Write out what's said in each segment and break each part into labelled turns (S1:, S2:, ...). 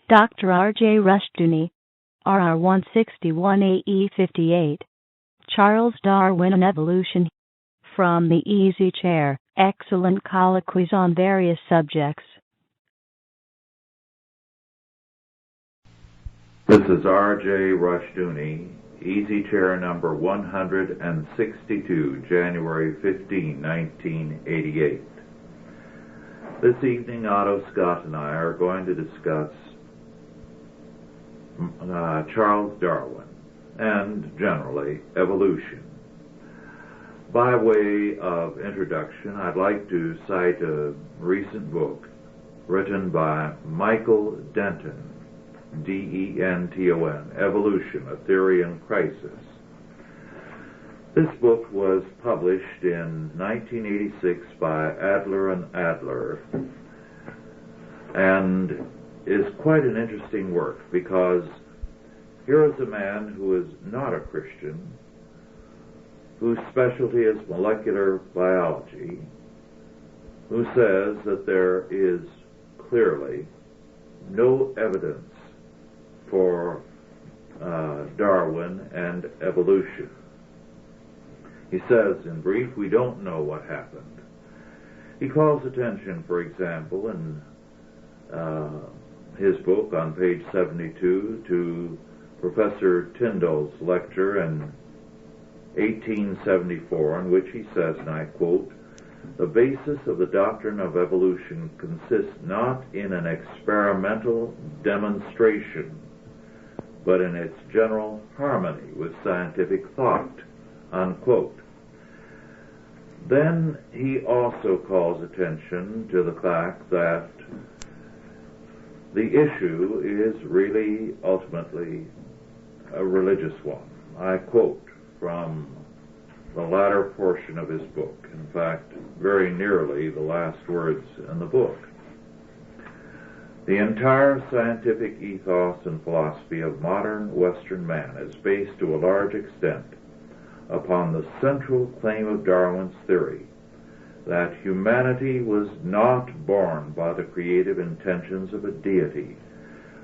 S1: Dr. R.J. Rushdoony, RR 161AE58. Charles Darwin and Evolution. From the Easy Chair, excellent colloquies on various subjects.
S2: This is R.J. Rushdoony, Easy Chair number 162, January 15, 1988. This evening, Otto Scott and I are going to discuss Charles Darwin and, generally, evolution. By way of introduction, I'd like to cite a recent book written by Michael Denton, D-E-N-T-O-N, Evolution, A Theory in Crisis. This book was published in 1986 by Adler and Adler, and is quite an interesting work because here is a man who is not a Christian, whose specialty is molecular biology, who says that there is clearly no evidence for Darwin and evolution. He says, in brief, we don't know what happened. He calls attention, for example, in his book on page 72 to Professor Tyndall's lecture in 1874, in which he says, and I quote, "The basis of the doctrine of evolution consists not in an experimental demonstration, but in its general harmony with scientific thought," unquote. Then he also calls attention to the fact that the issue is really ultimately a religious one. I quote from the latter portion of his book, in fact, very nearly the last words in the book. "The entire scientific ethos and philosophy of modern Western man is based to a large extent upon the central claim of Darwin's theory that humanity was not born by the creative intentions of a deity,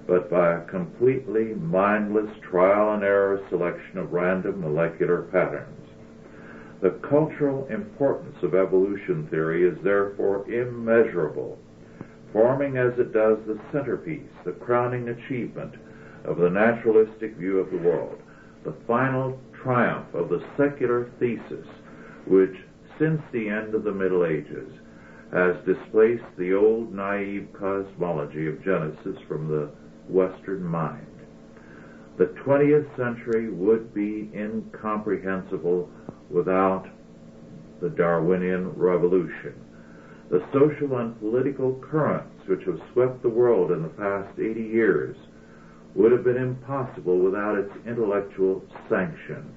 S2: but by a completely mindless trial and error selection of random molecular patterns. The cultural importance of evolution theory is therefore immeasurable, forming as it does the centerpiece, the crowning achievement of the naturalistic view of the world, the final triumph of the secular thesis, which, since the end of the Middle Ages, has displaced the old naive cosmology of Genesis from the Western mind. The 20th century would be incomprehensible without the Darwinian revolution. The social and political currents which have swept the world in the past 80 years would have been impossible without its intellectual sanction.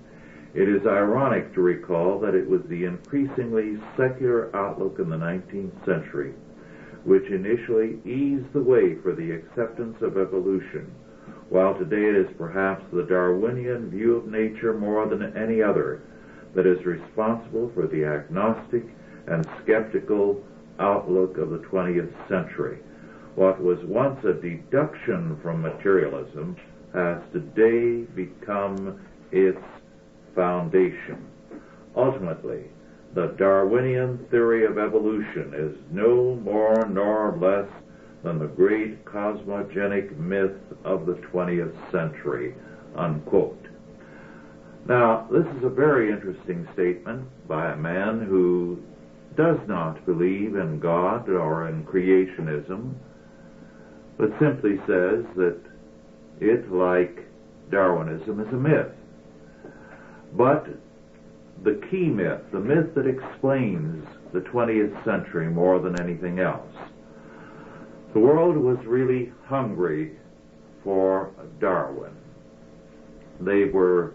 S2: It is ironic to recall that it was the increasingly secular outlook in the 19th century which initially eased the way for the acceptance of evolution, while today it is perhaps the Darwinian view of nature more than any other that is responsible for the agnostic and skeptical outlook of the 20th century. What was once a deduction from materialism has today become its foundation. Ultimately, the Darwinian theory of evolution is no more nor less than the great cosmogenic myth of the 20th century, unquote. Now, this is a very interesting statement by a man who does not believe in God or in creationism, but simply says that it, like Darwinism, is a myth. But the key myth, the myth that explains the 20th century more than anything else, the world was really hungry for Darwin. They were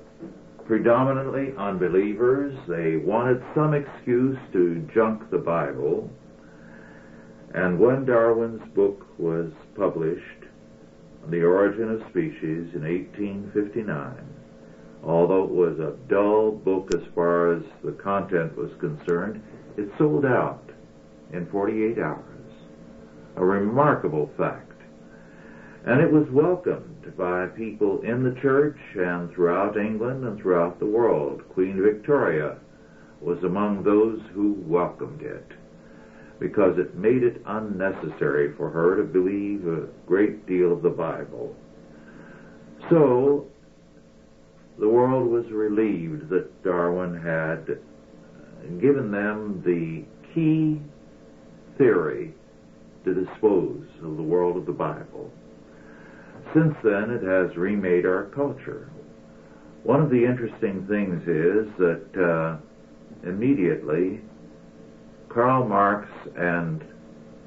S2: predominantly unbelievers. They wanted some excuse to junk the Bible. And when Darwin's book was published, The Origin of Species, in 1859, although it was a dull book as far as the content was concerned, it sold out in 48 hours. A remarkable fact. And it was welcomed by people in the church and throughout England and throughout the world. Queen Victoria was among those who welcomed it, because it made it unnecessary for her to believe a great deal of the Bible. So the world was relieved that Darwin had given them the key theory to dispose of the world of the Bible. Since then, it has remade our culture. One of the interesting things is that immediately Karl Marx and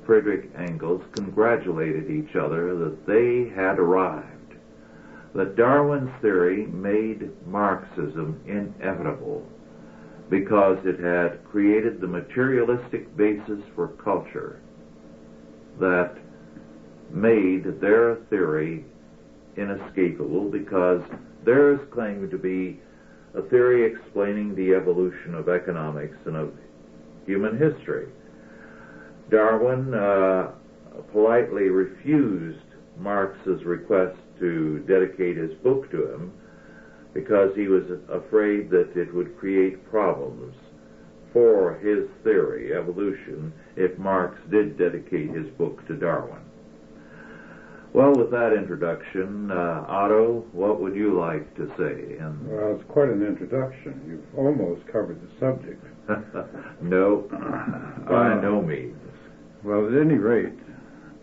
S2: Friedrich Engels congratulated each other that they had arrived, that Darwin's theory made Marxism inevitable because it had created the materialistic basis for culture that made their theory inescapable, because theirs claimed to be a theory explaining the evolution of economics and of human history. Darwin politely refused Marx's request to dedicate his book to him because he was afraid that it would create problems for his theory, evolution, if Marx did dedicate his book to Darwin. Well, with that introduction, Otto, what would you like to say?
S3: Well, it's quite an introduction. You've almost covered the subject.
S2: No, by no means.
S3: Well, at any rate,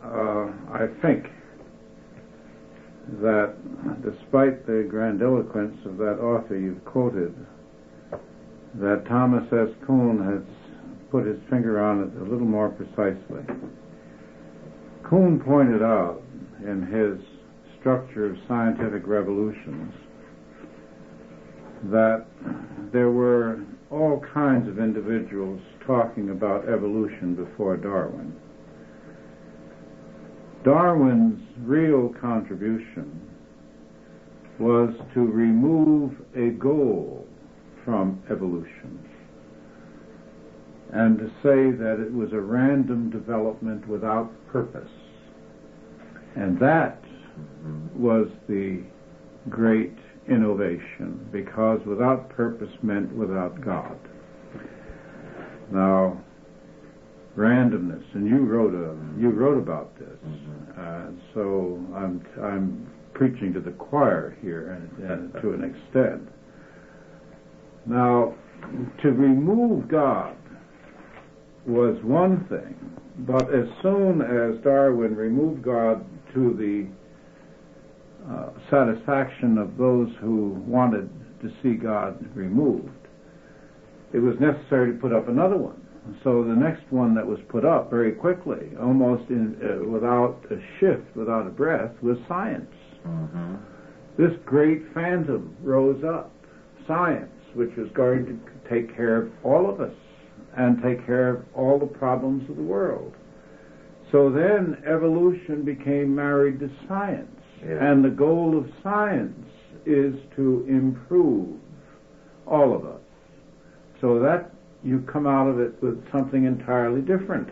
S3: I think that despite the grandiloquence of that author you've quoted, that Thomas S. Kuhn has put his finger on it a little more precisely. Kuhn pointed out in his Structure of Scientific Revolutions that there were all kinds of individuals talking about evolution before Darwin. Darwin's real contribution was to remove a goal from evolution and to say that it was a random development without purpose. And that was the great innovation, because without purpose meant without God. Now, randomness, and you wrote about this, so I'm preaching to the choir here, and to an extent. Now, to remove God was one thing, but as soon as Darwin removed God to the satisfaction of those who wanted to see God removed, it was necessary to put up another one. So the next one that was put up very quickly, almost without a shift, without a breath, was science. This great phantom rose up, science, which was going to take care of all of us and take care of all the problems of the world. So then evolution became married to science. Yeah. And the goal of science is to improve all of us. So that you come out of it with something entirely different.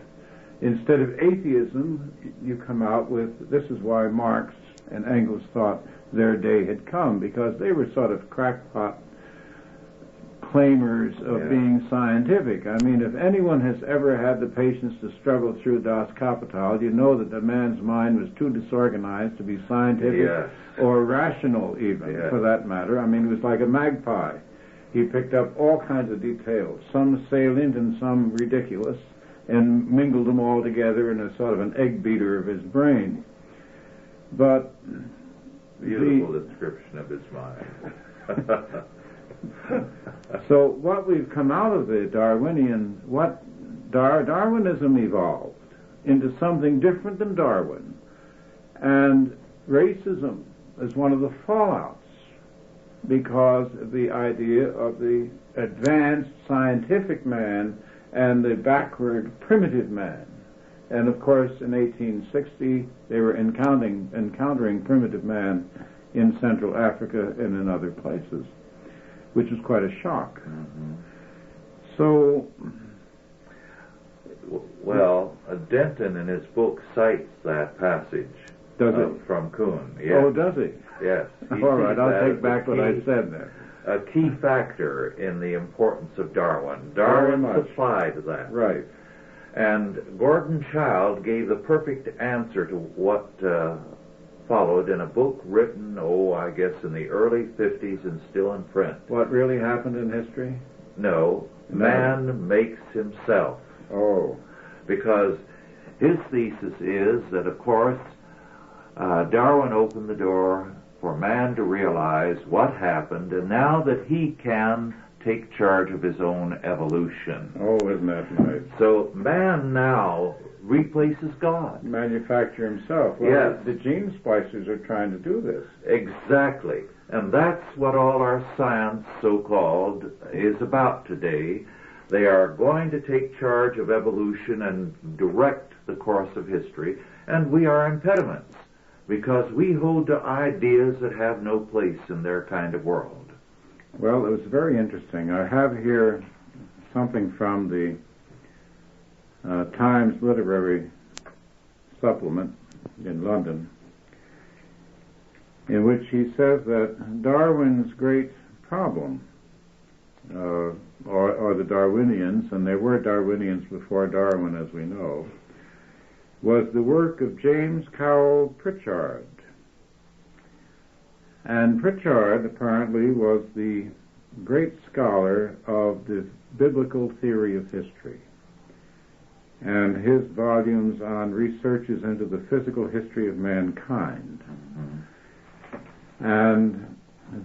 S3: Instead of atheism, you come out with, this is why Marx and Engels thought their day had come, because they were sort of crackpot claimers of being scientific. I mean, if anyone has ever had the patience to struggle through Das Kapital, you know that the man's mind was too disorganized to be scientific or rational even, for that matter. I mean, it was like a magpie. He picked up all kinds of details, some salient and some ridiculous, and mingled them all together in a sort of an egg beater of his brain. But
S2: beautiful description of his mind.
S3: So what we've come out of the Darwinian, Darwinism evolved into something different than Darwin, and racism is one of the fallouts, because of the idea of the advanced scientific man and the backward primitive man. And of course, in 1860, they were encountering primitive man in Central Africa and in other places, which was quite a shock. So,
S2: well, Denton in his book cites that passage.
S3: Does it?
S2: From Kuhn, yes.
S3: Oh, does he?
S2: Yes.
S3: All right, I'll take back what I said there.
S2: A key factor in the importance of Darwin. Darwin supplied that.
S3: Right.
S2: And Gordon Childe gave the perfect answer to what followed in a book written, I guess in the early 50s and still in print.
S3: What really happened in history?
S2: No. Man makes himself.
S3: Oh.
S2: Because his thesis is that, of course, Darwin opened the door for man to realize what happened, and now that he can take charge of his own evolution.
S3: Oh, isn't that nice?
S2: So man now replaces God.
S3: Manufacture himself. Well,
S2: yes.
S3: The gene splicers are trying to do this.
S2: Exactly. And that's what all our science, so-called, is about today. They are going to take charge of evolution and direct the course of history, and we are impediments because we hold to ideas that have no place in their kind of world.
S3: Well, it was very interesting. I have here something from the Times Literary Supplement in London, in which he says that Darwin's great problem, or the Darwinians, and there were Darwinians before Darwin, as we know, was the work of James Cowell Pritchard. And Pritchard apparently was the great scholar of the biblical theory of history. And his volumes on researches into the physical history of mankind. And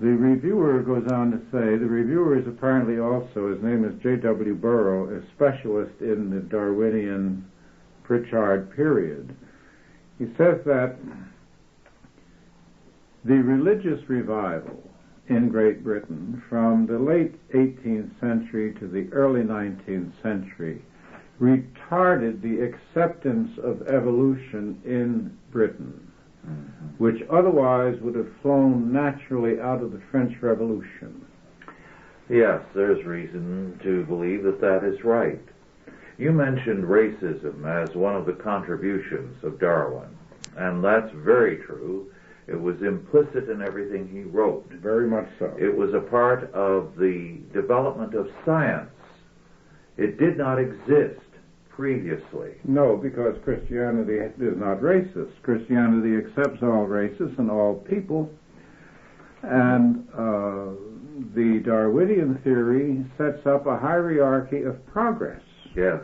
S3: the reviewer goes on to say, the reviewer is apparently also, his name is J.W. Burrow, a specialist in the Darwinian Pritchard period. He says that the religious revival in Great Britain from the late 18th century to the early 19th century retarded the acceptance of evolution in Britain, which otherwise would have flown naturally out of the French Revolution.
S2: Yes, there's reason to believe that that is right. You mentioned racism as one of the contributions of Darwin, and that's very true. It was implicit in everything he wrote.
S3: Very much so.
S2: It was a part of the development of science. It did not exist previously.
S3: No, because Christianity is not racist. Christianity accepts all races and all people, and the Darwinian theory sets up a hierarchy of progress.
S2: Yes.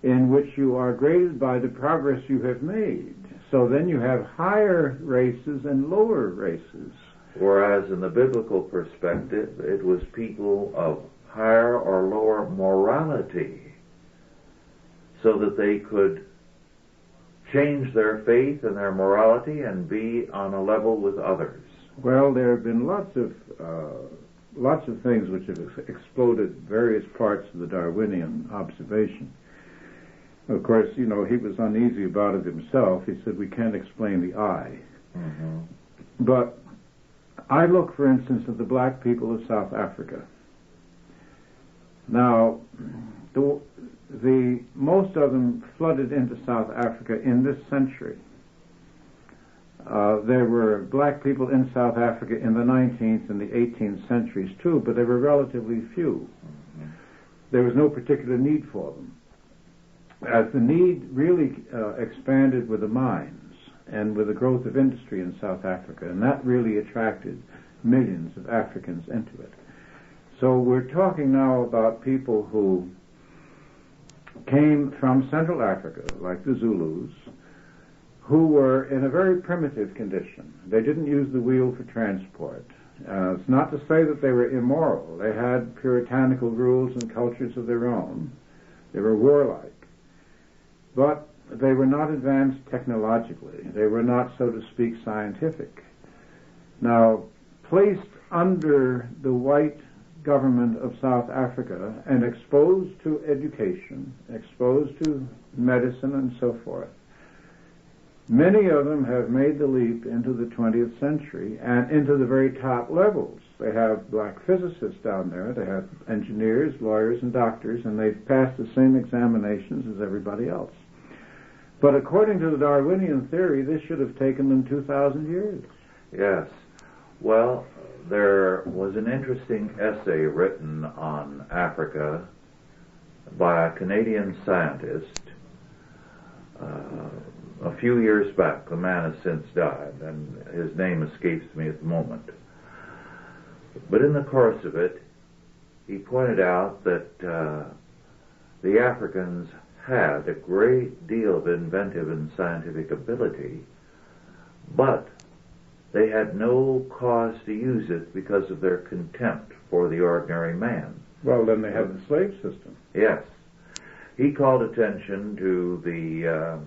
S3: In which you are graded by the progress you have made. So then you have higher races and lower races.
S2: Whereas in the biblical perspective, it was people of higher or lower morality, so that they could change their faith and their morality and be on a level with others.
S3: Well, there have been lots of things which have exploded various parts of the Darwinian observation. Of course, he was uneasy about it himself. He said, we can't explain the eye.
S2: Mm-hmm.
S3: But I look, for instance, at the black people of South Africa. Now, the most of them flooded into South Africa in this century. There were black people in South Africa in the 19th and the 18th centuries too, but they were relatively few.
S2: Mm-hmm.
S3: There was no particular need for them. As the need really expanded with the mines and with the growth of industry in South Africa, and that really attracted millions of Africans into it. So we're talking now about people who came from Central Africa, like the Zulus, who were in a very primitive condition. They didn't use the wheel for transport. It's not to say that they were immoral. They had puritanical rules and cultures of their own. They were warlike. But they were not advanced technologically. They were not, so to speak, scientific. Now, placed under the white government of South Africa and exposed to education, exposed to medicine and so forth, many of them have made the leap into the 20th century and into the very top levels. They have black physicists down there, they have engineers, lawyers, and doctors, and they've passed the same examinations as everybody else. But according to the Darwinian theory, this should have taken them 2,000 years.
S2: Yes. Well, there was an interesting essay written on Africa by a Canadian scientist a few years back. The man has since died, and his name escapes me at the moment. But in the course of it, he pointed out that the Africans had a great deal of inventive and scientific ability, but they had no cause to use it because of their contempt for the ordinary man.
S3: Well, then they had the slave system.
S2: Yes. He called attention to the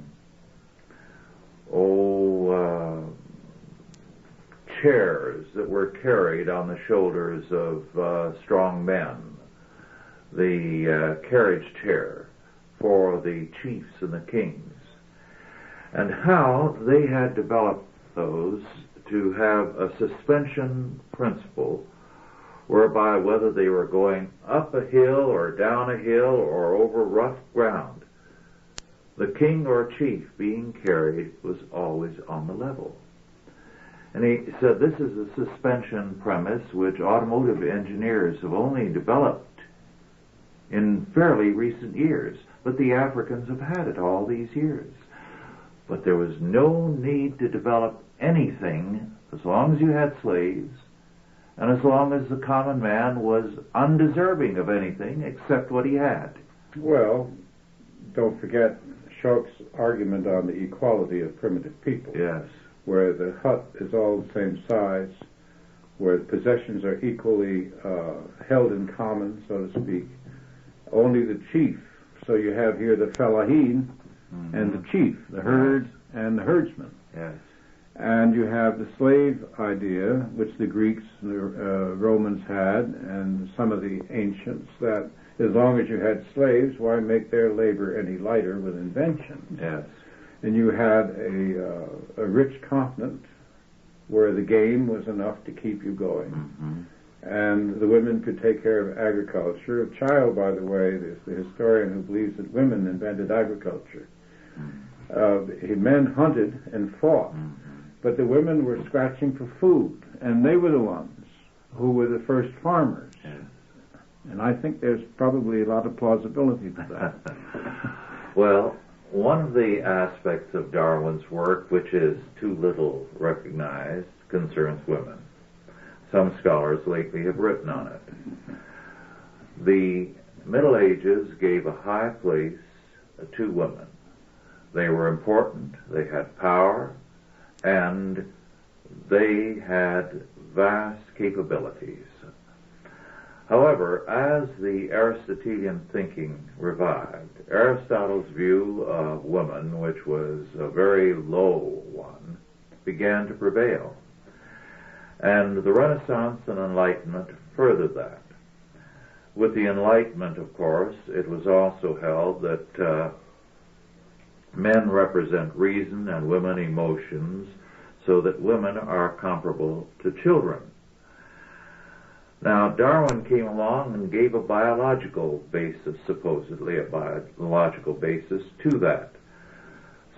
S2: chairs that were carried on the shoulders of strong men, the carriage chair for the chiefs and the kings, and how they had developed those to have a suspension principle whereby whether they were going up a hill or down a hill or over rough ground, the king or chief being carried was always on the level. And he said this is a suspension premise which automotive engineers have only developed in fairly recent years, but the Africans have had it all these years. But there was no need to develop anything as long as you had slaves and as long as the common man was undeserving of anything except what he had.
S3: Well, don't forget Sharpe's argument on the equality of primitive people.
S2: Yes.
S3: Where the hut is all the same size, where possessions are equally held in common, so to speak. Only the chief. So you have here the fellahin and the chief, the herd and the herdsman.
S2: Yes.
S3: And you have the slave idea, which the Greeks and the Romans had, and some of the ancients, that as long as you had slaves, why make their labor any lighter with invention?
S2: Yes.
S3: And you had a rich continent where the game was enough to keep you going.
S2: Mm-hmm.
S3: And the women could take care of agriculture. A child, by the way, is the historian who believes that women invented agriculture. Mm-hmm. Men hunted and fought, but the women were scratching for food, and they were the ones who were the first farmers.
S2: Yes.
S3: And I think there's probably a lot of plausibility to that.
S2: Well, one of the aspects of Darwin's work, which is too little recognized, concerns women. Some scholars lately have written on it. The Middle Ages gave a high place to women. They were important, they had power, and they had vast capabilities. However, as the Aristotelian thinking revived, Aristotle's view of woman, which was a very low one, began to prevail. And the Renaissance and Enlightenment furthered that. With the Enlightenment, of course, it was also held that men represent reason and women emotions, so that women are comparable to children. Now, Darwin came along and gave a biological basis, supposedly a biological basis to that,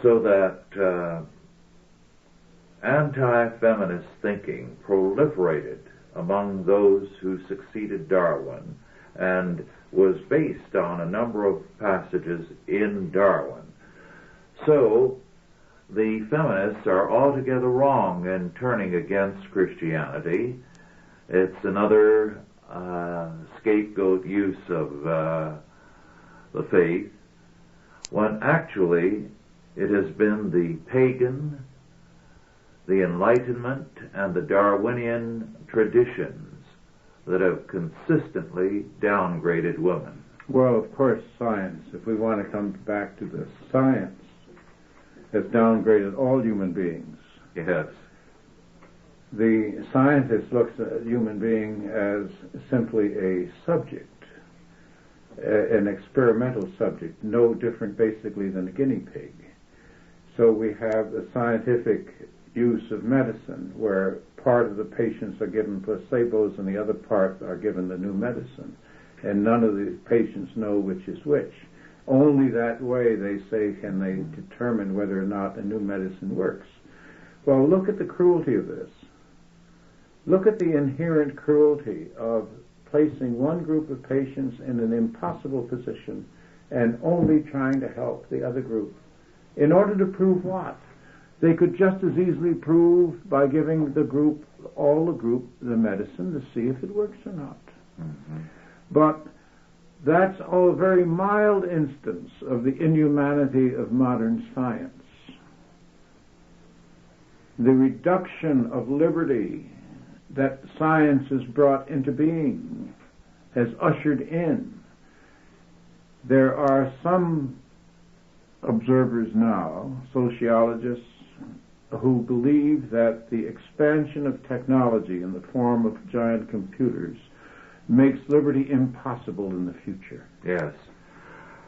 S2: so that anti-feminist thinking proliferated among those who succeeded Darwin and was based on a number of passages in Darwin. So, the feminists are altogether wrong in turning against Christianity. It's another scapegoat use of the faith, when actually it has been the pagan, the Enlightenment, and the Darwinian traditions that have consistently downgraded women.
S3: Well, of course, science, if we want to come back to this, science has downgraded all human beings.
S2: Yes.
S3: The scientist looks at a human being as simply a subject, an experimental subject, no different basically than a guinea pig. So we have the scientific use of medicine, where part of the patients are given placebos and the other part are given the new medicine, and none of the patients know which is which. Only that way, they say, can they determine whether or not a new medicine works. Well, look at the cruelty of this. Look at the inherent cruelty of placing one group of patients in an impossible position and only trying to help the other group. In order to prove what? They could just as easily prove by giving the group, the medicine to see if it works or not. Mm-hmm. But that's a very mild instance of the inhumanity of modern science. The reduction of liberty that science has brought into being has ushered in. There are some observers now, sociologists, who believe that the expansion of technology in the form of giant computers makes liberty impossible in the future.
S2: Yes.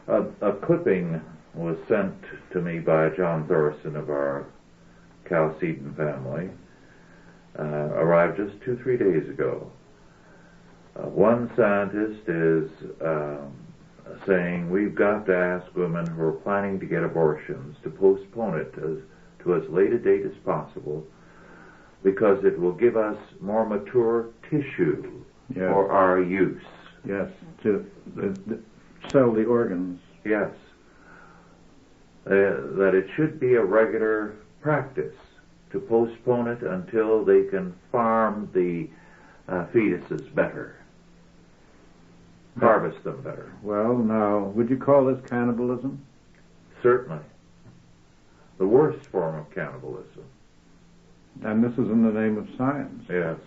S2: A clipping was sent to me by John Thorson of our Chalcedon family, arrived just 2-3 days ago. One scientist is saying we've got to ask women who are planning to get abortions to postpone it to as late a date as possible, because it will give us more mature tissue for our use.
S3: Yes, to sell the organs.
S2: Yes. That it should be a regular practice to postpone it until they can farm the fetuses better, harvest them better.
S3: Well, now, would you call this cannibalism?
S2: Certainly. The worst form of cannibalism.
S3: And this is in the name of science.
S2: Yes.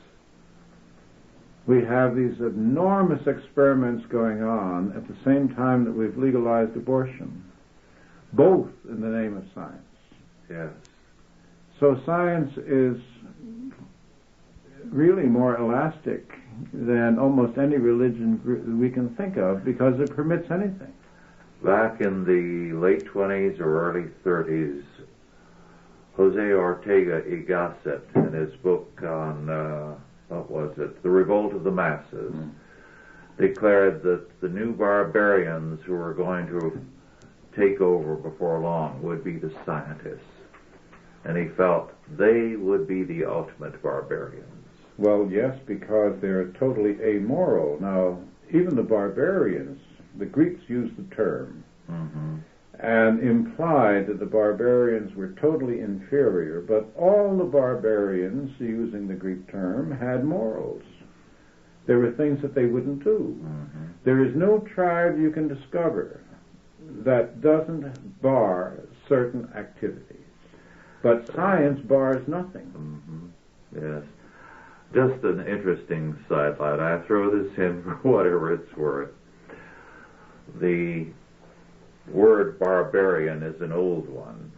S3: We have these enormous experiments going on at the same time that we've legalized abortion, both in the name of science.
S2: Yes.
S3: So science is really more elastic than almost any religion we can think of, because it permits anything.
S2: Back in the late 20s or early 30s, Jose Ortega y Gasset, in his book on, The Revolt of the Masses, declared that the new barbarians who were going to take over before long would be the scientists. And he felt they would be the ultimate barbarians.
S3: Well, yes, because they're totally amoral. Now, even the barbarians, the Greeks used the term, and implied that the barbarians were totally inferior, but all the barbarians, using the Greek term, had morals. There were things that they wouldn't do. There is no tribe you can discover that doesn't bar certain activities. But science bars nothing.
S2: Yes. Just an interesting sidelight. I throw this in for whatever it's worth. The word barbarian is an old one,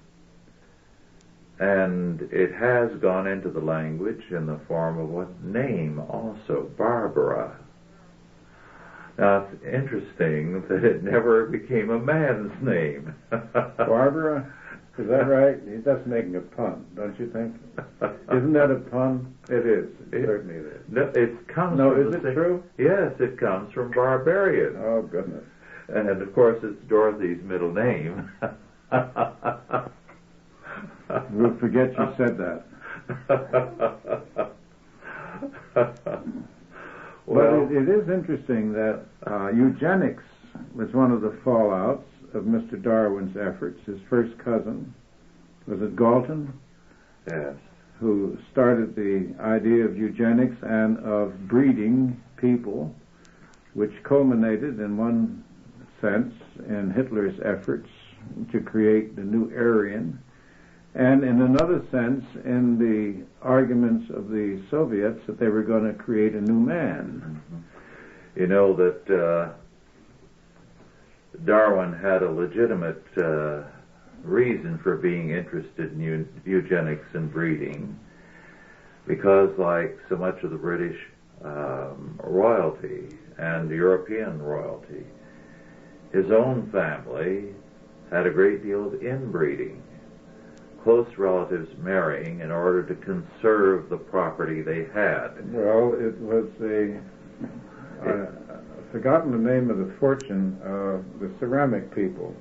S2: and it has gone into the language in the form of what name also, Barbara. Now, it's interesting that it never became a man's name.
S3: Barbara? Is that right? That's making a pun, don't you think? Isn't that a pun? It is. Certainly it is.
S2: No, it comes
S3: no,
S2: from
S3: is it true?
S2: Yes, it comes from barbarian.
S3: Oh, goodness.
S2: And, of course, it's Dorothy's middle name.
S3: We'll forget you said that.
S2: Well,
S3: but it is interesting that eugenics was one of the fallouts of Mr. Darwin's efforts. His first cousin, was it Galton?
S2: Yes.
S3: Who started the idea of eugenics and of breeding people, which culminated in one sense in Hitler's efforts to create the new Aryan, and in another sense in the arguments of the Soviets that they were going to create a new man.
S2: You know that Darwin had a legitimate reason for being interested in eugenics and breeding, because like so much of the British royalty and European royalty, his own family had a great deal of inbreeding, close relatives marrying in order to conserve the property they had.
S3: Well, it was a forgotten the name of the fortune, the ceramic people.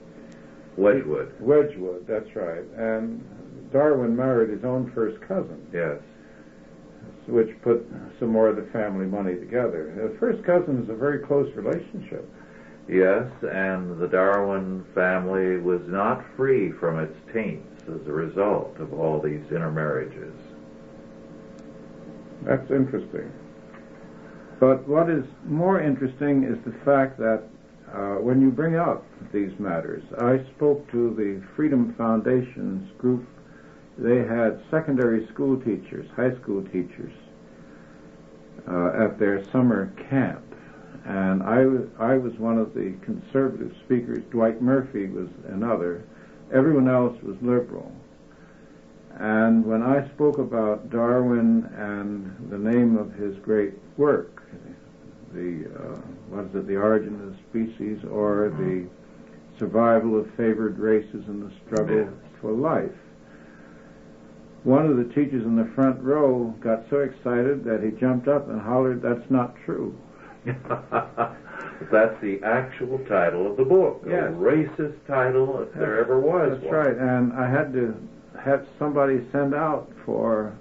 S2: Wedgwood,
S3: that's right. And Darwin married his own first cousin.
S2: Yes.
S3: Which put some more of the family money together. The first cousin is a very close relationship.
S2: Yes, and the Darwin family was not free from its taints as a result of all these intermarriages.
S3: That's interesting. But what is more interesting is the fact that when you bring up these matters, I spoke to the Freedom Foundation's group. They had secondary school teachers, high school teachers, at their summer camp. And I was one of the conservative speakers. Dwight Murphy was another. Everyone else was liberal. And when I spoke about Darwin and the name of his great work, the Origin of the Species, or the Survival of Favored Races in the Struggle for Life, one of the teachers in the front row got so excited that he jumped up and hollered, "That's not true."
S2: That's the actual title of the book.
S3: Yes.
S2: A racist title if there ever was
S3: That's
S2: one.
S3: right. And I had to have somebody send out for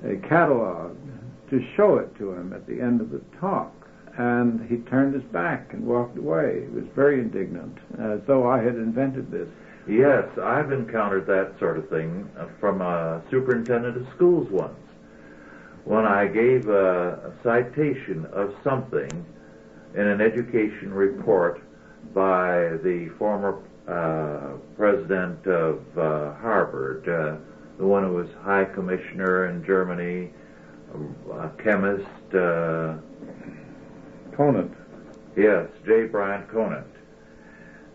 S3: a catalog to show it to him at the end of the talk. And he turned his back and walked away. He was very indignant, as though I had invented this.
S2: Yes, I've encountered that sort of thing from a superintendent of schools once. When I gave a citation of something in an education report by the former president of Harvard, the one who was High Commissioner in Germany, a chemist.
S3: Conant.
S2: Yes, J. Bryant Conant.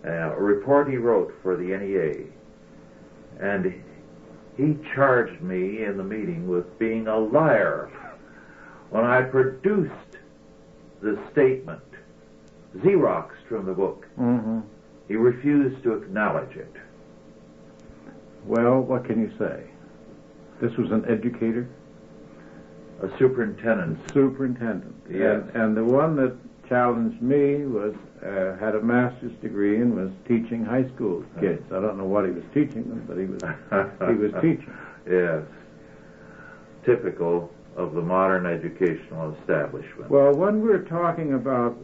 S2: A report he wrote for the NEA. And he charged me in the meeting with being a liar when I produced the statement, Xeroxed from the book.
S3: Mm-hmm.
S2: He refused to acknowledge it.
S3: Well, what can you say? This was an educator?
S2: A superintendent.
S3: Superintendent.
S2: Yes.
S3: And the one that challenged me was had a master's degree and was teaching high school kids. I don't know what he was teaching them, but he was teaching.
S2: Yes. Typical of the modern educational establishment.
S3: Well, when we're talking about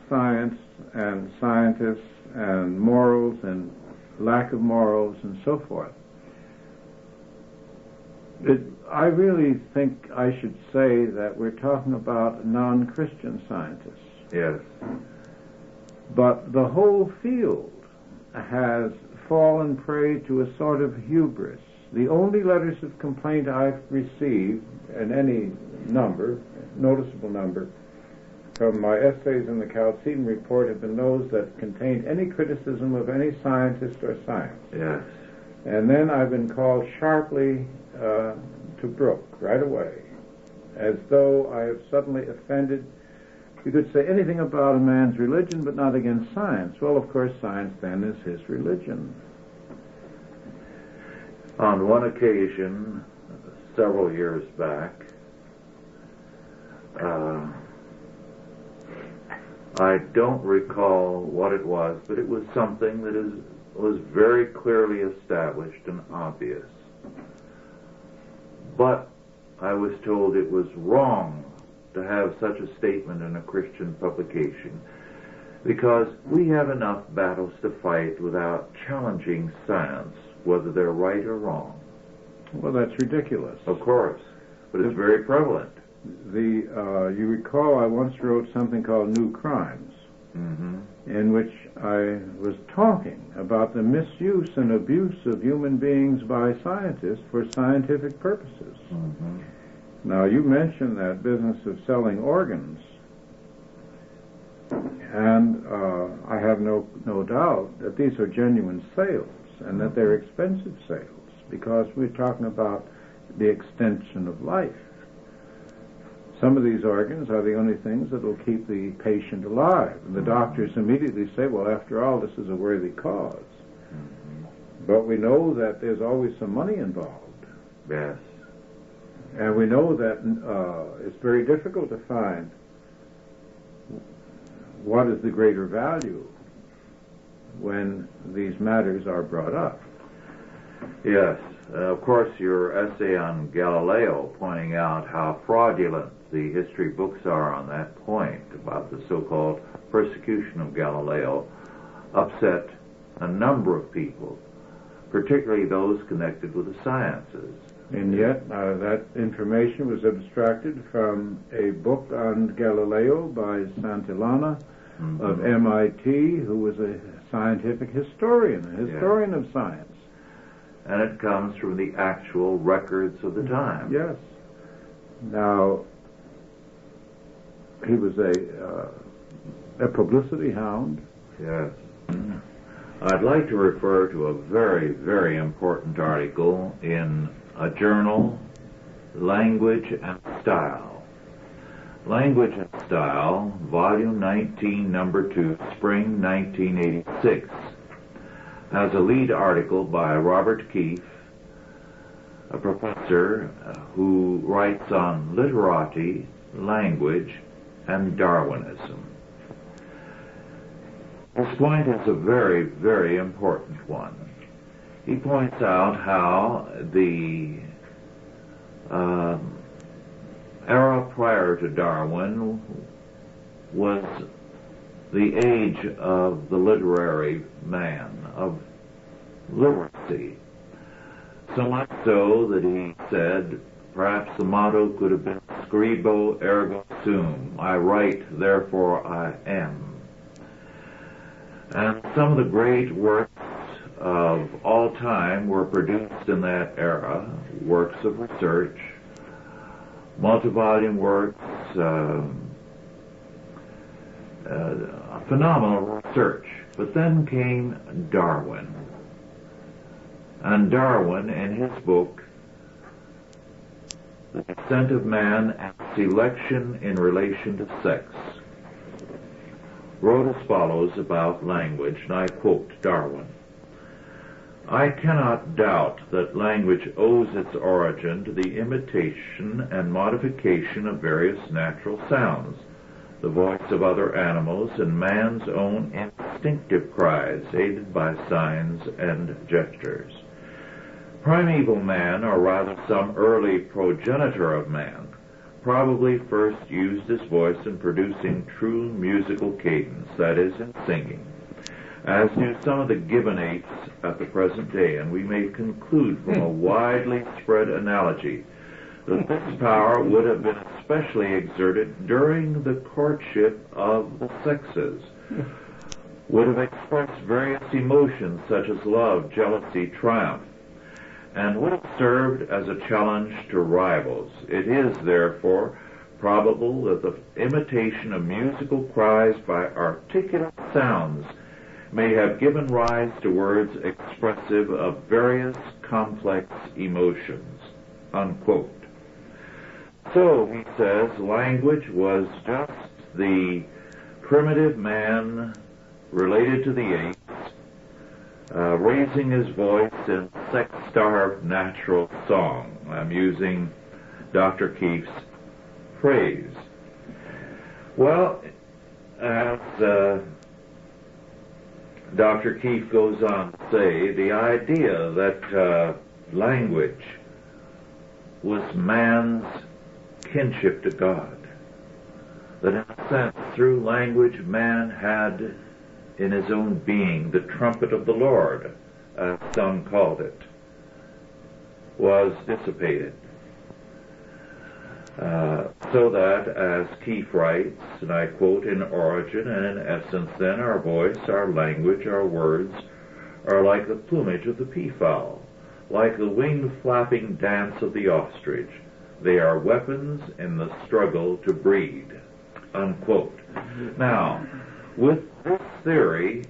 S3: science and scientists and morals and lack of morals and so forth, I really think I should say that we're talking about non-Christian scientists.
S2: Yes.
S3: But the whole field has fallen prey to a sort of hubris. The only letters of complaint I've received, in any number, noticeable number, from my essays in the Chalcedon report have been those that contained any criticism of any scientist or science.
S2: Yes.
S3: And then I've been called sharply to book right away, as though I have suddenly offended. You could say anything about a man's religion, but not against science. Well, of course, science then is his religion.
S2: On one occasion, several years back, I don't recall what it was, but it was something that was very clearly established and obvious. But I was told it was wrong to have such a statement in a Christian publication because we have enough battles to fight without challenging science, whether they're right or wrong.
S3: Well, that's ridiculous.
S2: Of course, but it's very prevalent.
S3: You recall I once wrote something called New Crimes, in which I was talking about the misuse and abuse of human beings by scientists for scientific purposes. Now, you mentioned that business of selling organs, and I have no doubt that these are genuine sales and that they're expensive sales because we're talking about the extension of life. Some of these organs are the only things that will keep the patient alive. And the doctors immediately say, well, after all, this is a worthy cause. But we know that there's always some money involved.
S2: Yes.
S3: And we know that it's very difficult to find what is the greater value when these matters are brought up?
S2: Yes. Of course, your essay on Galileo, pointing out how fraudulent the history books are on that point about the so-called persecution of Galileo, upset a number of people, particularly those connected with the sciences.
S3: And yet, that information was abstracted from a book on Galileo by Santillana of MIT, who was a scientific historian, of science.
S2: And it comes from the actual records of the time.
S3: Yes. Now, he was a publicity hound.
S2: Yes. I'd like to refer to a very, very important article in a journal, Language and Style. Language and Style, Volume 19, Number 2, Spring 1986, has a lead article by Robert Keefe, a professor who writes on literati, language, and Darwinism. This point is a very, very important one. He points out how the era prior to Darwin was the age of the literary man, of literacy. So much so that he said, perhaps the motto could have been scribo ergo sum, I write, therefore I am. And some of the great works of all time were produced in that era, works of research, multi-volume works, phenomenal research. But then came Darwin. And Darwin, in his book, The Descent of Man and Selection in Relation to Sex, wrote as follows about language, and I quote Darwin. I cannot doubt that language owes its origin to the imitation and modification of various natural sounds, the voice of other animals, and man's own instinctive cries, aided by signs and gestures. Primeval man, or rather some early progenitor of man, probably first used his voice in producing true musical cadence, that is, in singing, as do some of the Gibeonites at the present day, and we may conclude from a widely spread analogy that this power would have been especially exerted during the courtship of the sexes, would have expressed various emotions such as love, jealousy, triumph, and would have served as a challenge to rivals. It is, therefore, probable that the imitation of musical cries by articulate sounds may have given rise to words expressive of various complex emotions, unquote. So, he says, language was just the primitive man related to the apes, raising his voice in sex-starved natural song. I'm using Dr. Keefe's phrase. Well, as Dr. Keefe goes on to say, the idea that language was man's kinship to God, that in a sense, through language, man had in his own being the trumpet of the Lord, as some called it, was dissipated. So that, as Keefe writes, and I quote, in origin and in essence then, our voice, our language, our words, are like the plumage of the peafowl, like the winged flapping dance of the ostrich. They are weapons in the struggle to breed, unquote. Now, with this theory,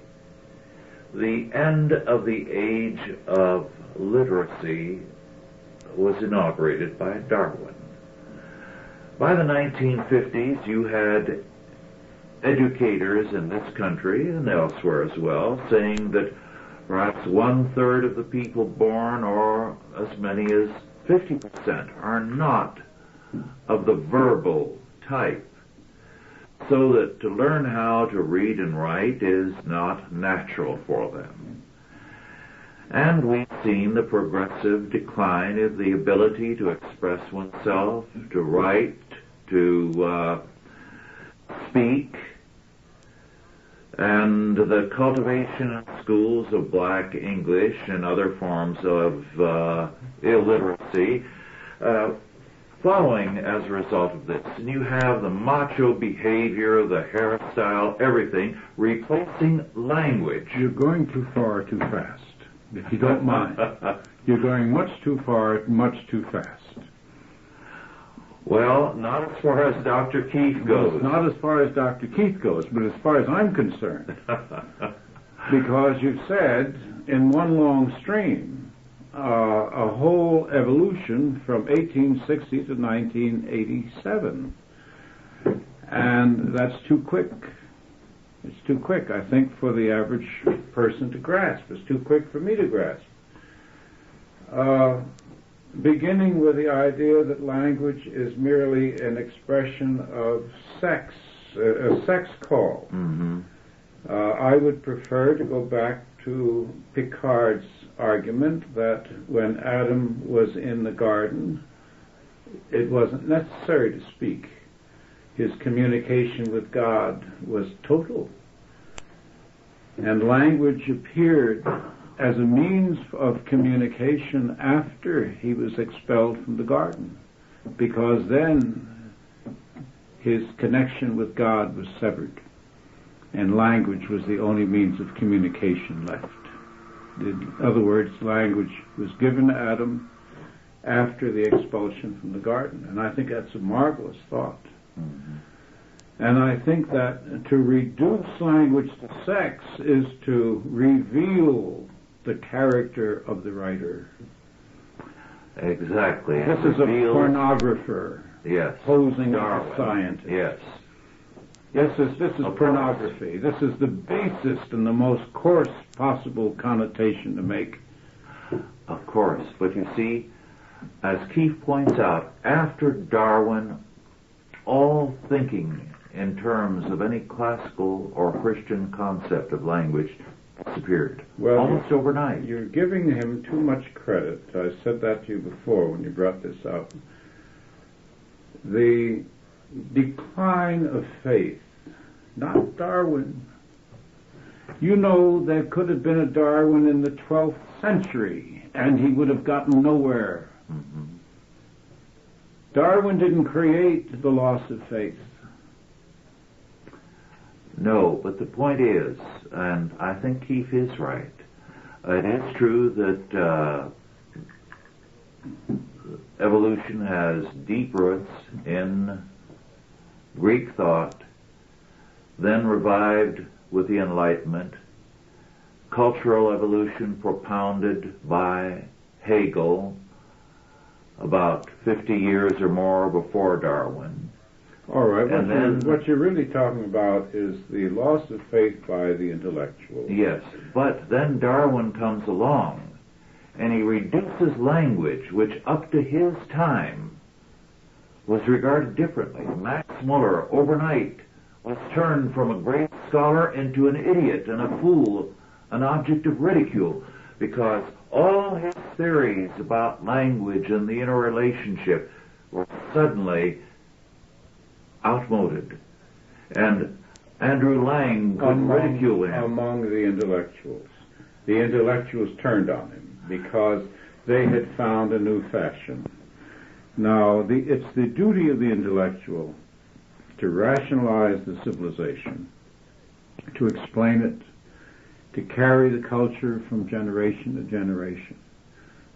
S2: the end of the age of literacy was inaugurated by Darwin. By the 1950s, you had educators in this country and elsewhere as well saying that perhaps 1/3 of the people born, or as many as 50%, are not of the verbal type. so that to learn how to read and write is not natural for them. And we've seen the progressive decline of the ability to express oneself, to write, to speak, and the cultivation in schools of black English and other forms of illiteracy following as a result of this. And you have the macho behavior, the hairstyle, everything, replacing language.
S3: You're going too far too fast, if you don't mind. You're going much too far, much too fast.
S2: Well, not as far as Dr. Keith goes.
S3: Not as far as Dr. Keith goes, but as far as I'm concerned. Because you've said, in one long stream, a whole evolution from 1860 to 1987. And that's too quick. It's too quick, I think, for the average person to grasp. It's too quick for me to grasp. Beginning with the idea that language is merely an expression of sex, a sex call.
S2: Mm-hmm.
S3: I would prefer to go back to Picard's argument that when Adam was in the garden, it wasn't necessary to speak. His communication with God was total. And language appeared as a means of communication after he was expelled from the garden, because then his connection with God was severed, and language was the only means of communication left. In other words, language was given to Adam after the expulsion from the garden, and I think that's a marvelous thought.
S2: Mm-hmm.
S3: And I think that to reduce language to sex is to reveal the character of the writer.
S2: Exactly.
S3: This is a pornographer,
S2: yes,
S3: posing
S2: Darwin.
S3: as a scientist.
S2: Yes.
S3: Yes, this is pornography. This is the basest and the most coarse possible connotation to make.
S2: Of course, but you see, as Keith points out, after Darwin, all thinking in terms of any classical or Christian concept of language disappeared, almost overnight.
S3: You're giving him too much credit. I said that to you before when you brought this up. The decline of faith, not Darwin. You know, there could have been a Darwin in the 12th century, and he would have gotten nowhere.
S2: Mm-hmm.
S3: Darwin didn't create the loss of faith.
S2: No, but the point is, and I think Keith is right, it is true that evolution has deep roots in Greek thought, then revived with the Enlightenment, cultural evolution propounded by Hegel about 50 years or more before Darwin.
S3: All right, what you're really talking about is the loss of faith by the intellectual.
S2: Yes, but then Darwin comes along, and he reduces language, which up to his time was regarded differently. Max Muller, overnight, was turned from a great scholar into an idiot and a fool, an object of ridicule, because all his theories about language and the interrelationship were suddenly outmoded. And Andrew Lang could ridicule him.
S3: Among the intellectuals. The intellectuals turned on him because they had found a new fashion. Now, it's the duty of the intellectual to rationalize the civilization, to explain it, to carry the culture from generation to generation.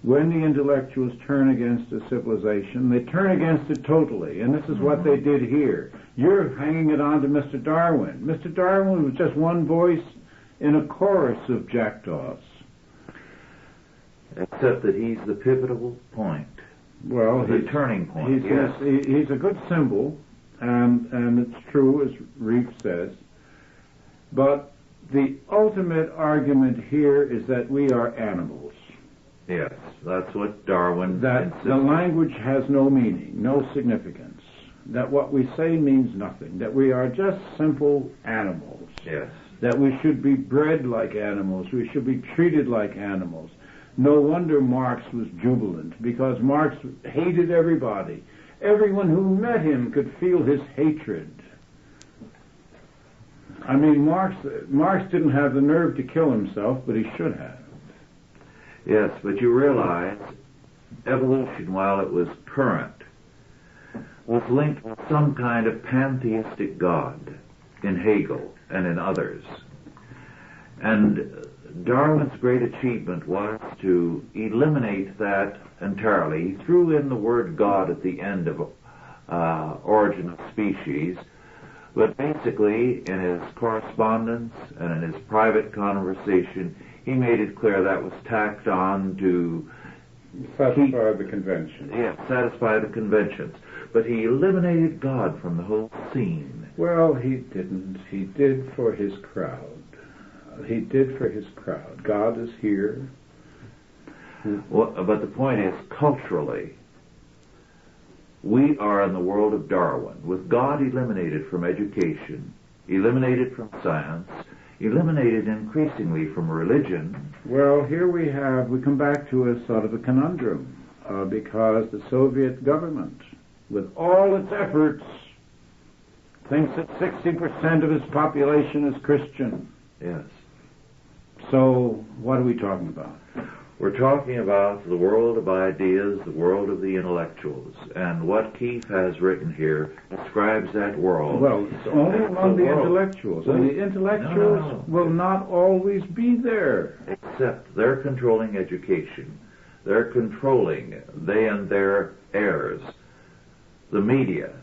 S3: When the intellectuals turn against a civilization, they turn against it totally, and this is what they did here. You're hanging it on to Mr. Darwin. Mr. Darwin was just one voice in a chorus of jackdaws.
S2: Except that he's the pivotal point.
S3: Well,
S2: the turning point.
S3: He's a good symbol, and it's true, as Reef says. But the ultimate argument here is that we are animals.
S2: Yes, that's what Darwin
S3: That
S2: insisted.
S3: the language has no meaning, no significance. that what we say means nothing, that we are just simple animals,
S2: Yes.
S3: that we should be bred like animals, we should be treated like animals. No wonder Marx was jubilant, because Marx hated everybody. Everyone who met him could feel his hatred. I mean, Marx didn't have the nerve to kill himself, but he should have.
S2: Yes, but you realize evolution, while it was current, was linked with some kind of pantheistic God in Hegel and in others. And Darwin's great achievement was to eliminate that entirely. He threw in the word God at the end of Origin of Species, but basically in his correspondence and in his private conversation, he made it clear that was tacked on to
S3: Satisfy the convention.
S2: Yeah, satisfy the conventions. But he eliminated God from the whole scene.
S3: Well, he didn't. He did for his crowd. He did for his crowd. God is here.
S2: Well, but the point is, culturally, we are in the world of Darwin, with God eliminated from education, eliminated from science, eliminated increasingly from religion.
S3: Well, here we come back to a sort of a conundrum, because the Soviet government, with all its efforts, thinks that 60% of its population is Christian.
S2: Yes.
S3: So, what are we talking about?
S2: We're talking about the world of ideas, the world of the intellectuals, and what Keith has written here describes that world.
S3: Well, it's only among the intellectuals, and the intellectuals will not always be there.
S2: Except they're controlling education. They're controlling, they and their heirs, the media,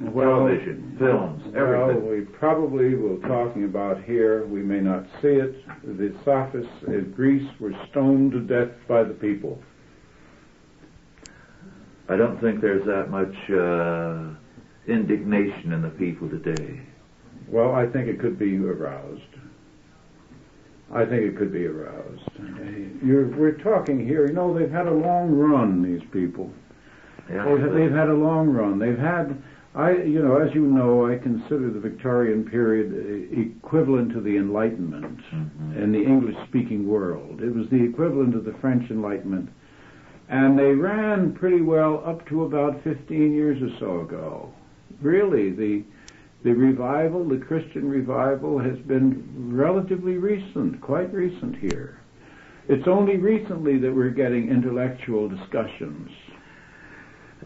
S2: television, films, everything.
S3: Well, we probably will talking about here, we may not see it, the sophists in Greece were stoned to death by the people.
S2: I don't think there's that much indignation in the people today.
S3: Well, I think it could be aroused. I think it could be aroused. We're talking here, they've had a long run, these people.
S2: Yeah.
S3: They've had a long run. They've had, as you know, I consider the Victorian period equivalent to the Enlightenment in the English-speaking world. It was the equivalent of the French Enlightenment. And they ran pretty well up to about 15 years or so ago. Really, the revival, the Christian revival, has been relatively recent, quite recent here. It's only recently that we're getting intellectual discussions.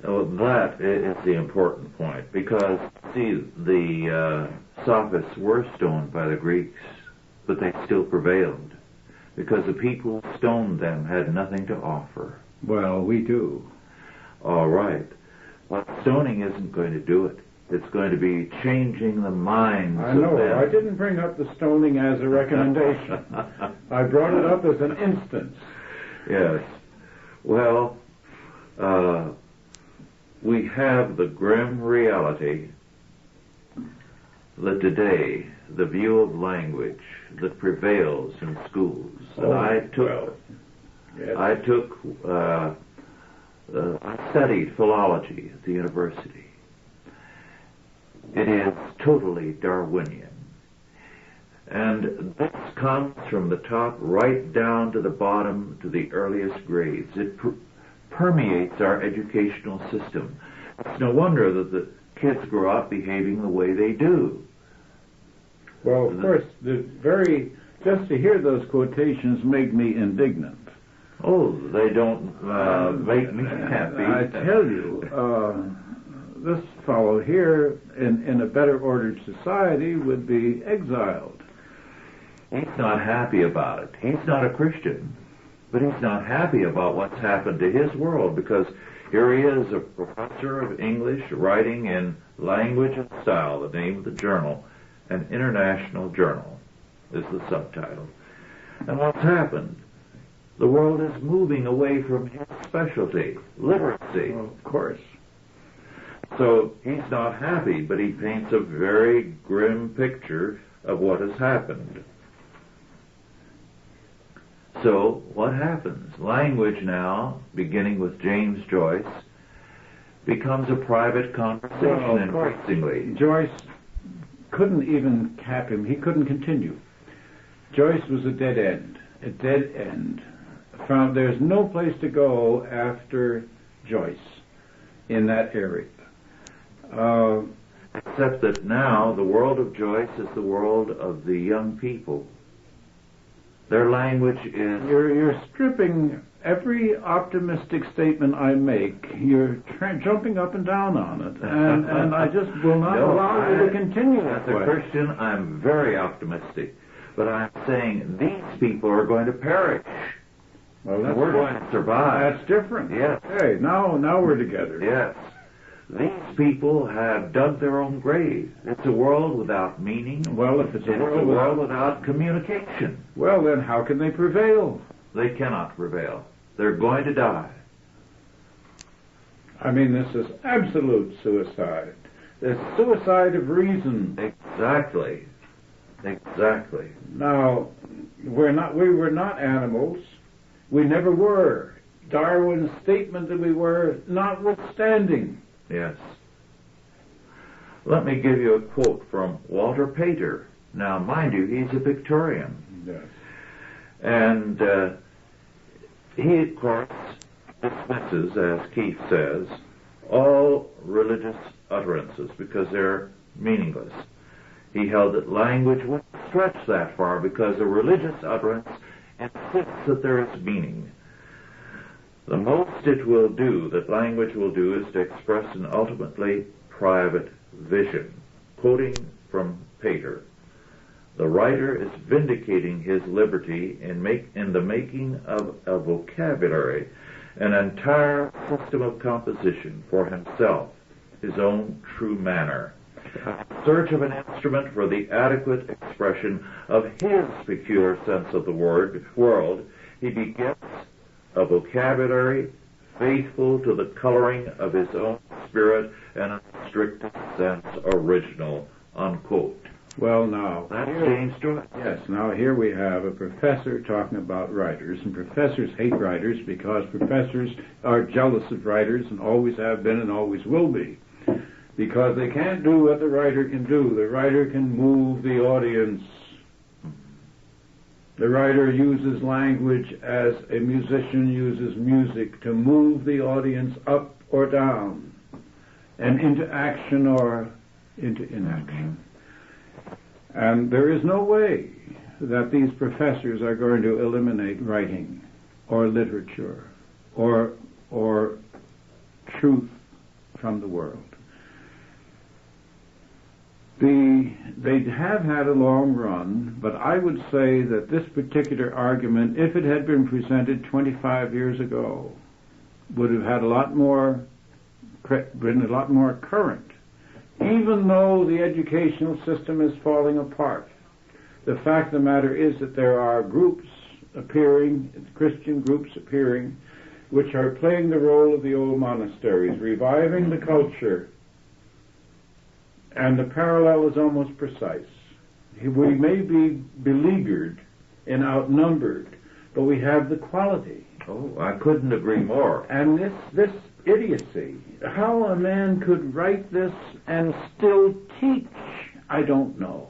S2: Well, that is the important point, because, see, the sophists were stoned by the Greeks, but they still prevailed, because the people who stoned them had nothing to offer.
S3: Well, we do.
S2: All right. Well, stoning isn't going to do it. It's going to be changing the minds
S3: I know.
S2: of them.
S3: I didn't bring up the stoning as a recommendation. I brought it up as an instance.
S2: Yes. Well, we have the grim reality that today the view of language that prevails in schools. And I studied philology at the university. It is totally Darwinian. And this comes from the top right down to the bottom to the earliest grades. It permeates our educational system. It's no wonder that the kids grow up behaving the way they do.
S3: Well, of course, just to hear those quotations make me indignant.
S2: Oh, they don't make me happy.
S3: I tell you, this fellow here, in a better ordered society, would be exiled.
S2: He's not happy about it. He's not a Christian, but he's not happy about what's happened to his world, because here he is, a professor of English, writing in Language and Style, the name of the journal, an international journal is the subtitle. And what's happened? The world is moving away from his specialty, literacy.
S3: Well, of course.
S2: So he's not happy, but he paints a very grim picture of what has happened. So what happens? Language now, beginning with James Joyce, becomes a private conversation
S3: Well, of course,
S2: increasingly.
S3: Joyce couldn't even cap him. He couldn't continue. Joyce was a dead end. A dead end. There's no place to go after Joyce in that area.
S2: Except that now the world of Joyce is the world of the young people. Their language is...
S3: You're stripping every optimistic statement I make. You're jumping up and down on it. And I just will not allow you to continue that
S2: way. As a Christian, I'm very optimistic. But I'm saying these people are going to perish.
S3: Well,
S2: we're going to survive.
S3: That's different.
S2: Yes.
S3: Okay, now we're together.
S2: Yes. These people have dug their own grave. It's a world without meaning.
S3: Well, if it's a
S2: world without communication.
S3: Well, then how can they prevail?
S2: They cannot prevail. They're going to die.
S3: I mean, this is absolute suicide. It's suicide of reason.
S2: Exactly. Exactly.
S3: Now, we were not animals. We never were. Darwin's statement that we were, notwithstanding.
S2: Yes. Let me give you a quote from Walter Pater. Now, mind you, he's a Victorian.
S3: Yes.
S2: And he, of course, dismisses, as Keith says, all religious utterances because they're meaningless. He held that language wouldn't stretch that far because a religious utterance insists that there is meaning. The most it will do, that language will do, is to express an ultimately private vision. Quoting from Pater, the writer is vindicating his liberty in the making of a vocabulary, an entire system of composition for himself, his own true manner. In search of an instrument for the adequate expression of his peculiar sense of the world, he begets a vocabulary faithful to the coloring of his own spirit and in the strictest sense original, unquote.
S3: Well, now,
S2: that's James Joyce.
S3: Yes, now here we have a professor talking about writers, and professors hate writers because professors are jealous of writers and always have been and always will be, because they can't do what the writer can do. The writer can move the audience. The writer uses language as a musician uses music to move the audience up or down, and into action or into inaction. And there is no way that these professors are going to eliminate writing or literature or truth from the world. They have had a long run, but I would say that this particular argument, if it had been presented 25 years ago, would have had been a lot more current. Even though the educational system is falling apart, the fact of the matter is that there are groups appearing, Christian groups appearing, which are playing the role of the old monasteries, reviving the culture. And the parallel is almost precise. We may be beleaguered and outnumbered, but we have the quality.
S2: Oh, I couldn't agree more.
S3: And this idiocy, how a man could write this and still teach, I don't know.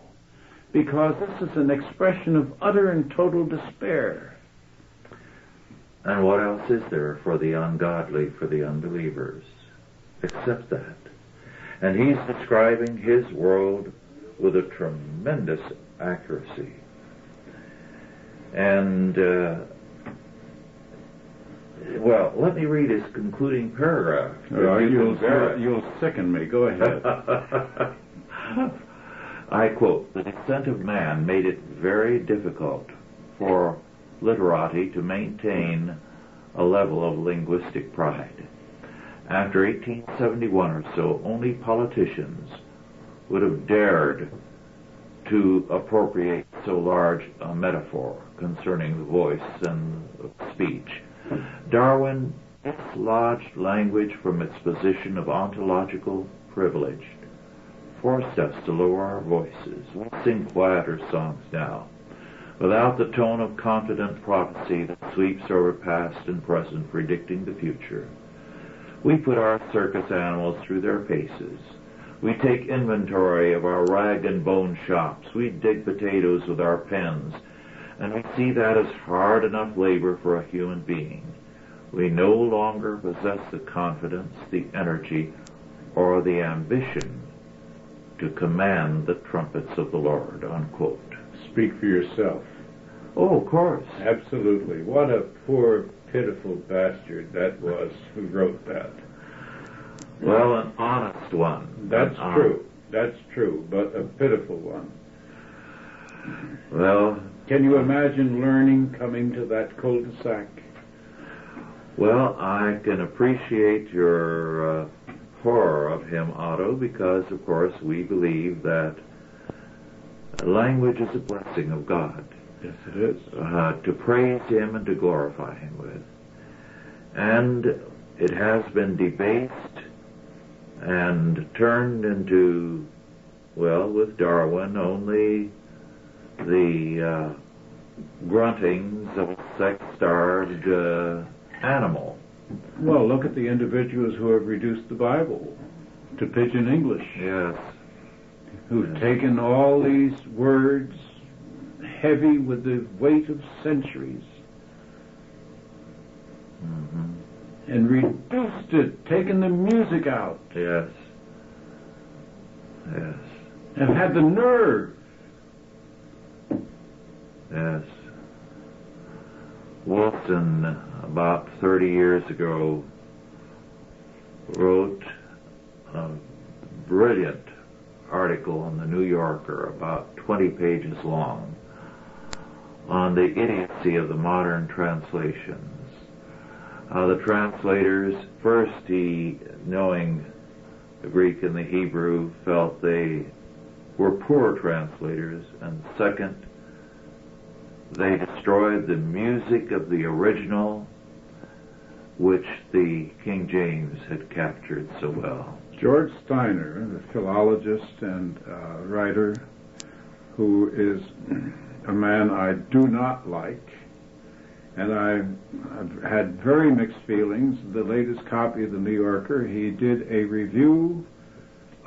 S3: Because this is an expression of utter and total despair.
S2: And what else is there for the ungodly, for the unbelievers, except that? And he's describing his world with a tremendous accuracy. And, well, let me read his concluding paragraph.
S3: You'll sicken me. Go ahead.
S2: I quote, "The descent of man made it very difficult for literati to maintain a level of linguistic pride. After 1871 or so, only politicians would have dared to appropriate so large a metaphor concerning the voice and speech. Darwin dislodged language from its position of ontological privilege, forced us to lower our voices. We sing quieter songs now, without the tone of confident prophecy that sweeps over past and present, predicting the future. We put our circus animals through their paces. We take inventory of our rag and bone shops. We dig potatoes with our pens, and we see that as hard enough labor for a human being. We no longer possess the confidence, the energy, or the ambition to command the trumpets of the Lord, unquote.
S3: Speak for yourself.
S2: Oh, of course.
S3: Absolutely. What a poor, pitiful bastard that was who wrote that.
S2: Well, an honest one.
S3: That's true. That's true, but a pitiful one.
S2: Well,
S3: can you imagine learning coming to that cul-de-sac?
S2: Well, I can appreciate your horror of him, Otto, because, of course, we believe that language is a blessing of God.
S3: Yes, it is.
S2: To praise Him and to glorify Him with. And it has been debased and turned into, well, with Darwin, only the gruntings of a sex-starved animal.
S3: Well, look at the individuals who have reduced the Bible to pidgin English.
S2: Yes.
S3: Who've taken all these words heavy with the weight of centuries and reduced it, taken the music out.
S2: Yes. Yes.
S3: And had the nerve.
S2: Yes. Wilson, about 30 years ago, wrote a brilliant article in the New Yorker, about 20 pages long, on the idiocy of the modern translations. The translators, first, he, knowing the Greek and the Hebrew, felt they were poor translators, and second, they destroyed the music of the original, which the King James had captured so well.
S3: George Steiner, the philologist and writer, who is a man I do not like, and I've had very mixed feelings. The latest copy of the New Yorker, he did a review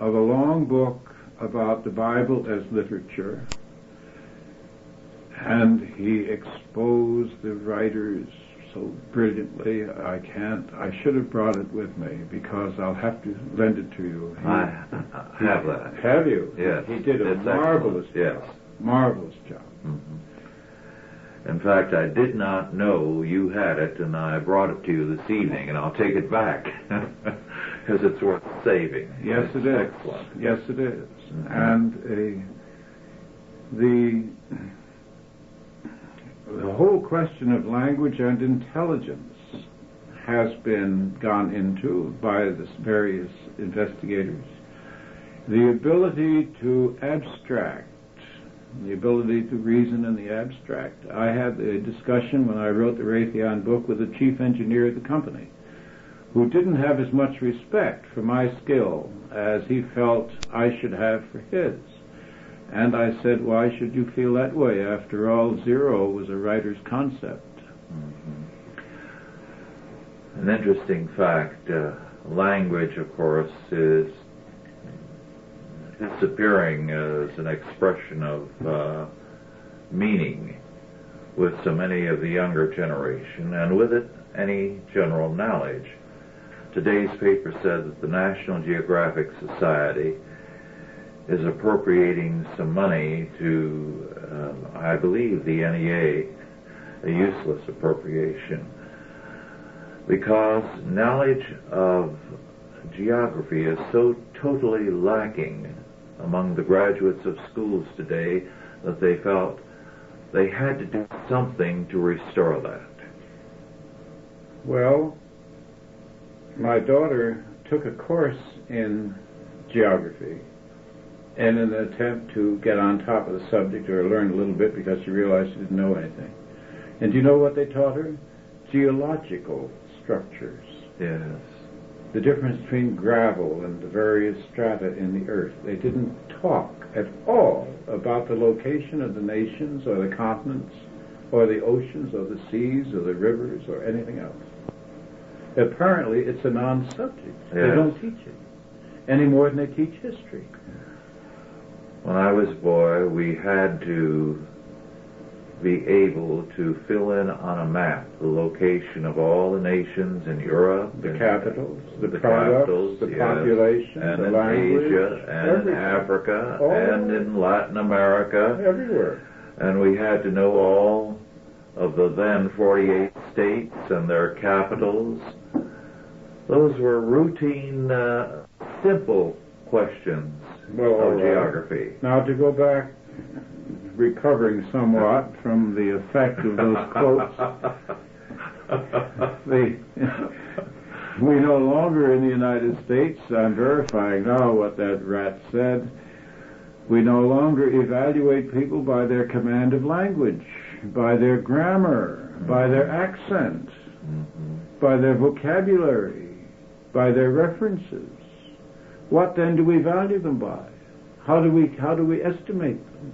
S3: of a long book about the Bible as literature, and he exposed the writers so brilliantly. I should have brought it with me, because I'll have to lend it to you.
S2: I have that.
S3: Have you?
S2: Yes.
S3: He did a marvelous job.
S2: Yes.
S3: Marvelous job.
S2: Mm-hmm. In fact, I did not know you had it, and I brought it to you this evening, and I'll take it back, because it's worth saving.
S3: Yes, it is.
S2: Excellent.
S3: Yes, it is.
S2: Mm-hmm.
S3: And the whole question of language and intelligence has been gone into by the various investigators. The ability to abstract, the ability to reason in the abstract. I had a discussion when I wrote the Raytheon book with the chief engineer of the company, who didn't have as much respect for my skill as he felt I should have for his. And I said, why should you feel that way? After all, zero was a writer's concept.
S2: Mm-hmm. An interesting fact, language, of course, is disappearing as an expression of meaning with so many of the younger generation, and with it, any general knowledge. Today's paper said that the National Geographic Society is appropriating some money to, I believe, the NEA, a useless appropriation, because knowledge of geography is so totally lacking among the graduates of schools today that they felt they had to do something to restore that.
S3: Well, my daughter took a course in geography in an attempt to get on top of the subject or learn a little bit, because she realized she didn't know anything. And do you know what they taught her? Geological structures.
S2: Yes.
S3: The difference between gravel and the various strata in the earth. They didn't talk at all about the location of the nations or the continents or the oceans or the seas or the rivers or anything else. Apparently, it's a non-subject.
S2: Yes.
S3: They don't teach it any more than they teach history.
S2: When I was a boy, we had to be able to fill in on a map the location of all the nations in Europe,
S3: The
S2: and
S3: capitals, the products,
S2: capitals,
S3: the
S2: yes,
S3: population,
S2: and
S3: the
S2: in
S3: language,
S2: Asia, and
S3: everything.
S2: Africa,
S3: All
S2: and in Latin America,
S3: everywhere.
S2: and we had to know all of the then 48 states and their capitals. Those were routine, simple questions of geography.
S3: Now, to go back, recovering somewhat from the effect of those quotes, we no longer in the United States, I'm verifying now what that rat said, we no longer evaluate people by their command of language, by their grammar, by their accent, by their vocabulary, by their references. What then do we value them by? How do we estimate them?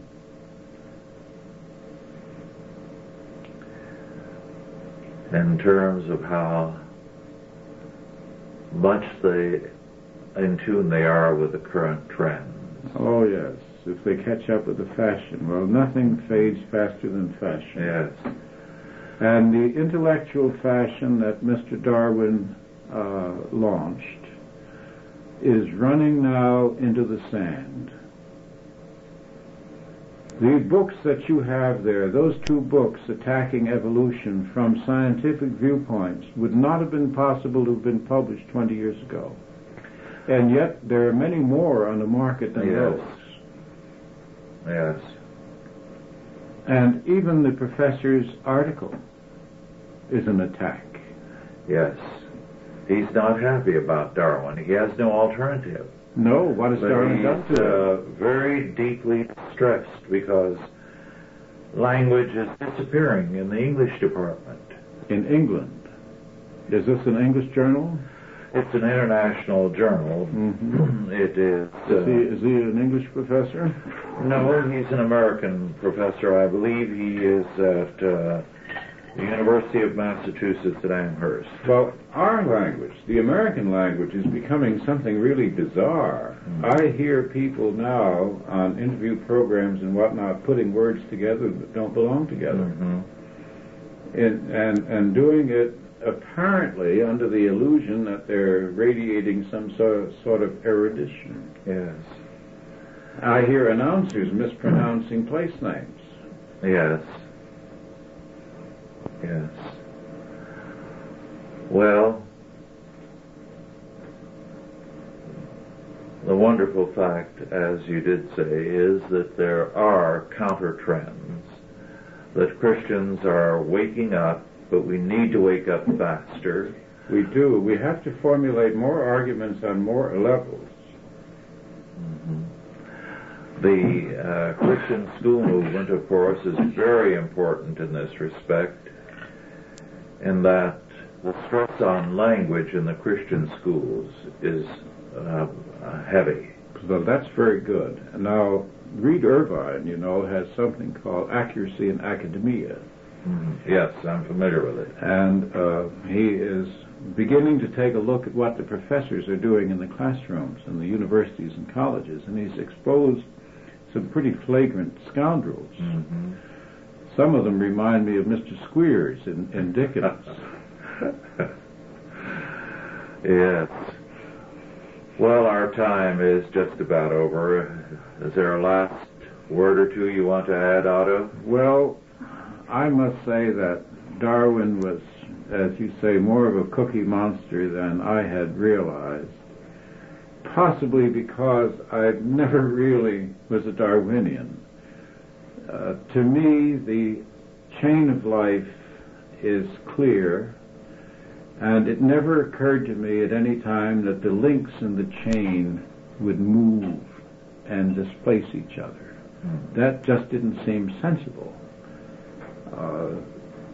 S2: In terms of how much in tune they are with the current trends.
S3: Oh yes, if they catch up with the fashion. Well, nothing fades faster than fashion.
S2: Yes.
S3: And the intellectual fashion that Mr. Darwin launched is running now into the sand. The books that you have there, those two books attacking evolution from scientific viewpoints, would not have been possible to have been published 20 years ago. And yet there are many more on the market than those.
S2: Yes.
S3: And even the professor's article is an attack.
S2: Yes. He's not happy about Darwin. He has no alternative.
S3: No, what has Darwin done to it?
S2: He's very deeply distressed because language is disappearing in the English department.
S3: In England. Is this an English journal?
S2: It's an international journal.
S3: Mm-hmm.
S2: It is.
S3: Is he an English professor?
S2: No, he's an American professor. I believe he is at the University of Massachusetts at Amherst.
S3: Well, our language, the American language, is becoming something really bizarre.
S2: Mm-hmm.
S3: I hear people now on interview programs and whatnot putting words together that don't belong together.
S2: Mm-hmm.
S3: And doing it apparently under the illusion that they're radiating some sort of erudition.
S2: Yes.
S3: I hear announcers mispronouncing place names.
S2: Yes. Yes. Well, the wonderful fact, as you did say, is that there are counter trends, that Christians are waking up, but we need to wake up faster.
S3: We do. We have to formulate more arguments on more levels.
S2: Mm-hmm. The Christian school movement, of course, is very important in this respect, in that the stress on language in the Christian schools is heavy.
S3: So that's very good. Now, Reed Irvine, has something called Accuracy in Academia.
S2: Mm-hmm. Yes, I'm familiar with it.
S3: And he is beginning to take a look at what the professors are doing in the classrooms in the universities and colleges, and he's exposed some pretty flagrant scoundrels.
S2: Mm-hmm.
S3: Some of them remind me of Mr. Squeers in Dickens.
S2: Yes. Well, our time is just about over. Is there a last word or two you want to add, Otto?
S3: Well, I must say that Darwin was, as you say, more of a cookie monster than I had realized. Possibly because I never really was a Darwinian. To me, the chain of life is clear, and it never occurred to me at any time that the links in the chain would move and displace each other. That just didn't seem sensible.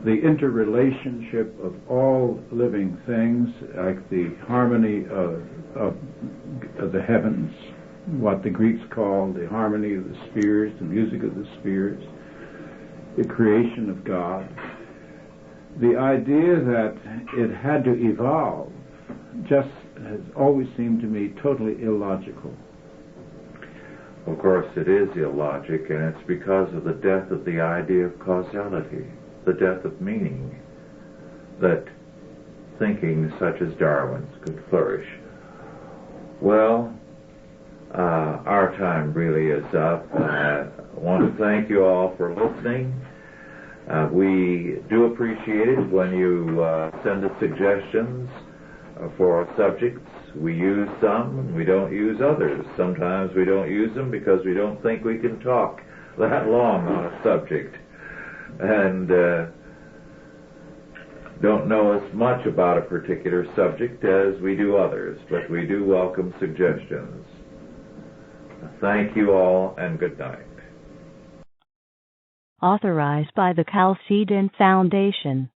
S3: The interrelationship of all living things, like the harmony of the heavens, what the Greeks called the harmony of the spheres, the music of the spheres, the creation of God, the idea that it had to evolve just has always seemed to me totally illogical.
S2: Of course, it is illogic, and it's because of the death of the idea of causality, the death of meaning, that thinking such as Darwin's could flourish. Well, our time really is up. I want to thank you all for listening. We do appreciate it when you send us suggestions for subjects. We use some and we don't use others. Sometimes we don't use them because we don't think we can talk that long on a subject and don't know as much about a particular subject as we do others, but we do welcome suggestions. Thank you all and good night.
S1: Authorized by the Chalcedon Foundation.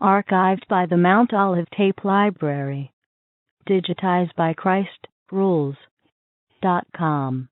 S1: Archived by the Mount Olive Tape Library. Digitized by ChristRules.com.